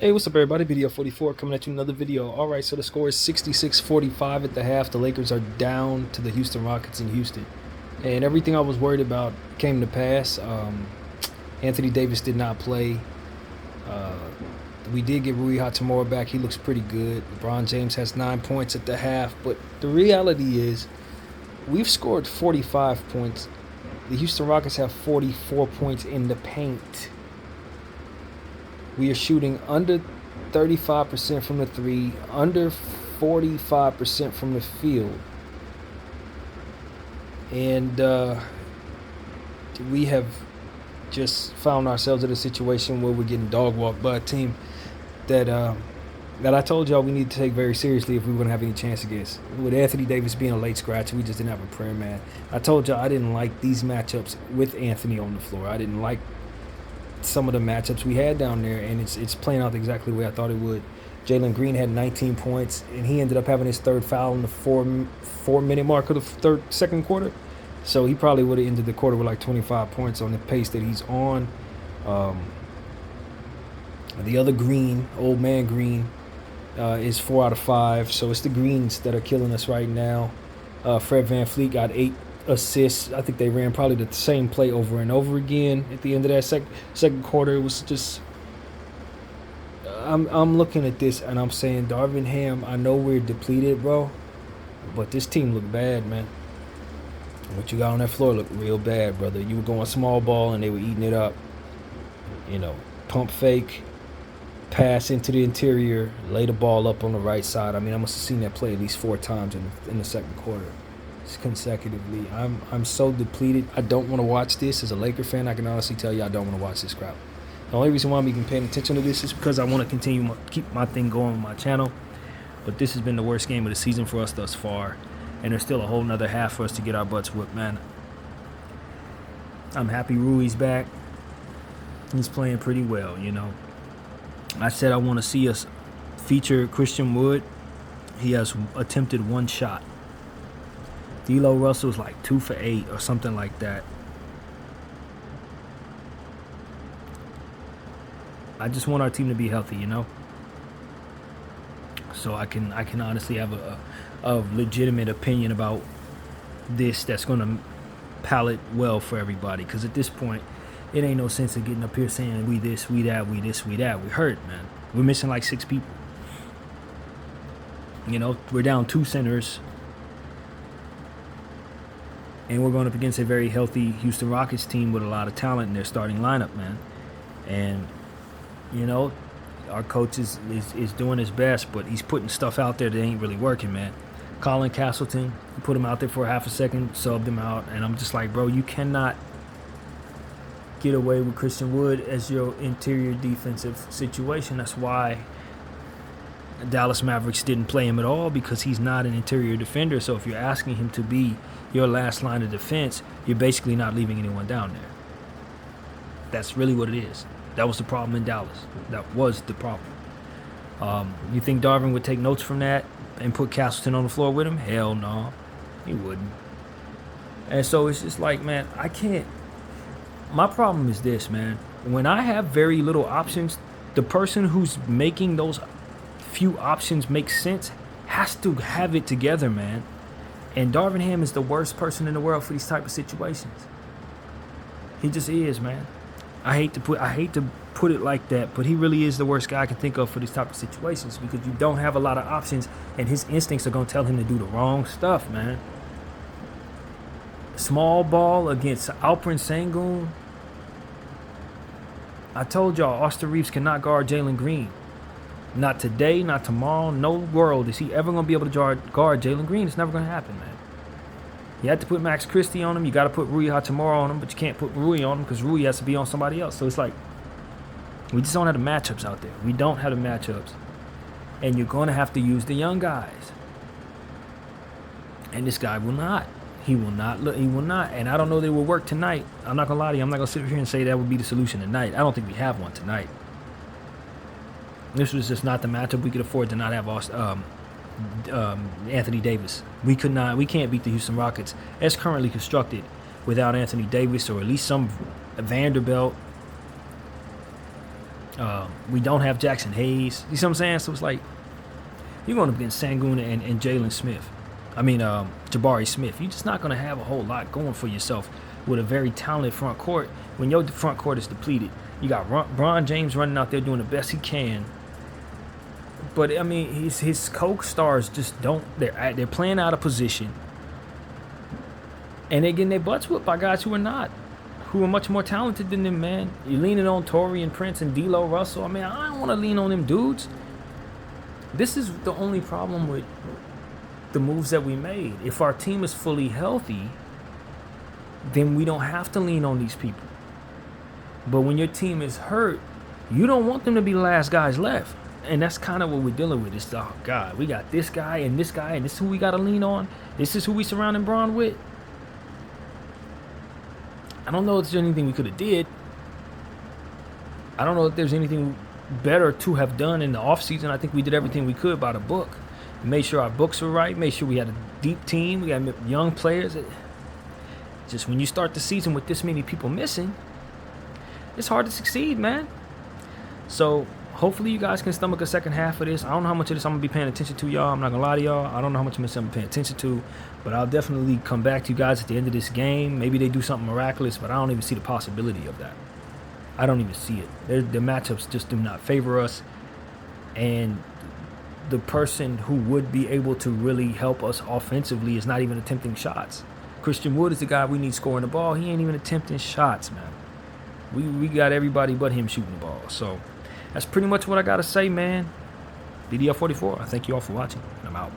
Hey, what's up, everybody? Video 44 coming at you another video. All right, so the score is 66-45 at the half. The Lakers are down to the Houston Rockets in Houston. And everything I was worried about came to pass. Anthony Davis did not play. Uh, we did get Rui Hachimura back. He looks pretty good. LeBron James has 9 points at the half. But the reality is, we've scored 45 points. The Houston Rockets have 44 points in the paint. We are shooting under 35% from the three, under 45% from the field. And we have just found ourselves in a situation where we're getting dog walked by a team that I told y'all we need to take very seriously if we were going to have any chance against. With Anthony Davis being a late scratch, we just didn't have a prayer man. I told y'all I didn't like these matchups with Anthony on the floor. I didn't like some of the matchups we had down there, and it's playing out exactly the way I thought it would. Jalen Green had 19 points, and he ended up having his third foul in the four-minute mark of the second quarter. So he probably would have ended the quarter with like 25 points on the pace that he's on. The other Green, old man Green, is 4 out of 5. So it's the Greens that are killing us right now. Fred VanVleet got 8 assists. I think they ran probably the same play over and over again at the end of that second quarter. It was just I'm looking at this and I'm saying, Darvin Ham, I know we're depleted, bro, but this team looked bad, man. What you got on that floor looked real bad, brother. You were going small ball and they were eating it up. Pump fake, pass into the interior, lay the ball up on the right side. I mean, I must have seen that play at least 4 times in the second quarter consecutively. I'm so depleted. I don't want to watch this. As a Laker fan, I can honestly tell you I don't want to watch this crap. The only reason why I'm even paying attention to this is because I want to continue keep my thing going on my channel. But this has been the worst game of the season for us thus far, and there's still a whole nother half for us to get our butts whipped, man. I'm happy Rui's back. He's playing pretty well, I said I want to see us feature Christian Wood. He has attempted 1 shot. D'Lo Russell's like 2 for 8 or something like that. I just want our team to be healthy, so I can honestly have a legitimate opinion about this that's going to palate well for everybody. Because at this point, it ain't no sense of getting up here saying we this, we that, we this, we that. We hurt, man. We're missing like 6 people. We're down 2 centers. And we're going up against a very healthy Houston Rockets team with a lot of talent in their starting lineup, man. And, our coach is doing his best, but he's putting stuff out there that ain't really working, man. Colin Castleton, put him out there for a half a second, subbed him out. And I'm just like, bro, you cannot get away with Christian Wood as your interior defensive situation. That's why Dallas Mavericks didn't play him at all, because he's not an interior defender. So if you're asking him to be your last line of defense, you're basically not leaving anyone down there. That's really what it is. That was the problem in Dallas. That was the problem. You think Darvin would take notes from that and put Castleton on the floor with him? Hell no, he wouldn't. And so it's just like, man, I can't. My problem is this, man. When I have very little options, the person who's making those few options make sense has to have it together, man. And Darvin Ham is the worst person in the world for these type of situations. He just is, man. I hate to put it like that, but he really is the worst guy I can think of for these type of situations, because you don't have a lot of options, and his instincts are gonna tell him to do the wrong stuff, man. Small ball against Alperen Sengun. I told y'all Austin Reeves cannot guard Jalen Green. Not today, not tomorrow. No world is he ever going to be able to guard Jalen Green. It's never going to happen, man. You had to put Max Christie on him. You got to put Rui Hachimura on him, but you can't put Rui on him because Rui has to be on somebody else. So it's like, we just don't have the matchups out there. We don't have the matchups. And you're going to have to use the young guys. And this guy will not. He will not. He will not. And I don't know that it will work tonight. I'm not going to lie to you. I'm not going to sit here and say that would be the solution tonight. I don't think we have one tonight. This was just not the matchup we could afford to not have Anthony Davis. We can't beat the Houston Rockets as currently constructed without Anthony Davis, or at least some Vanderbilt We don't have Jackson Hayes. You see what I'm saying? So it's like you're going up against Sengun and Jalen Smith. Jabari Smith. You're just not going to have a whole lot going for yourself with a very talented front court when your front court is depleted. You got Bron James running out there doing the best he can. But, I mean, his co-stars just don't. They're playing out of position. And they're getting their butts whipped by guys who are much more talented than them, man. You're leaning on Taurean Prince and D'Lo Russell. I mean, I don't want to lean on them dudes. This is the only problem with the moves that we made. If our team is fully healthy, then we don't have to lean on these people. But when your team is hurt, you don't want them to be the last guys left. And that's kind of what we're dealing with. It's, oh, God, we got this guy, and this is who we got to lean on. This is who we surrounding Bron with. I don't know if there's anything we could have did. I don't know if there's anything better to have done in the offseason. I think we did everything we could by the book. We made sure our books were right. Made sure we had a deep team. We got young players. Just when you start the season with this many people missing, it's hard to succeed, man. So hopefully you guys can stomach a second half of this. I don't know how much of this I'm going to be paying attention to, y'all. I'm not going to lie to y'all. I don't know how much of this I'm paying attention to. But I'll definitely come back to you guys at the end of this game. Maybe they do something miraculous, but I don't even see the possibility of that. I don't even see it. The matchups just do not favor us. And the person who would be able to really help us offensively is not even attempting shots. Christian Wood is the guy we need scoring the ball. He ain't even attempting shots, man. We got everybody but him shooting the ball. So that's pretty much what I got to say, man. BDL44, I thank you all for watching, and I'm out.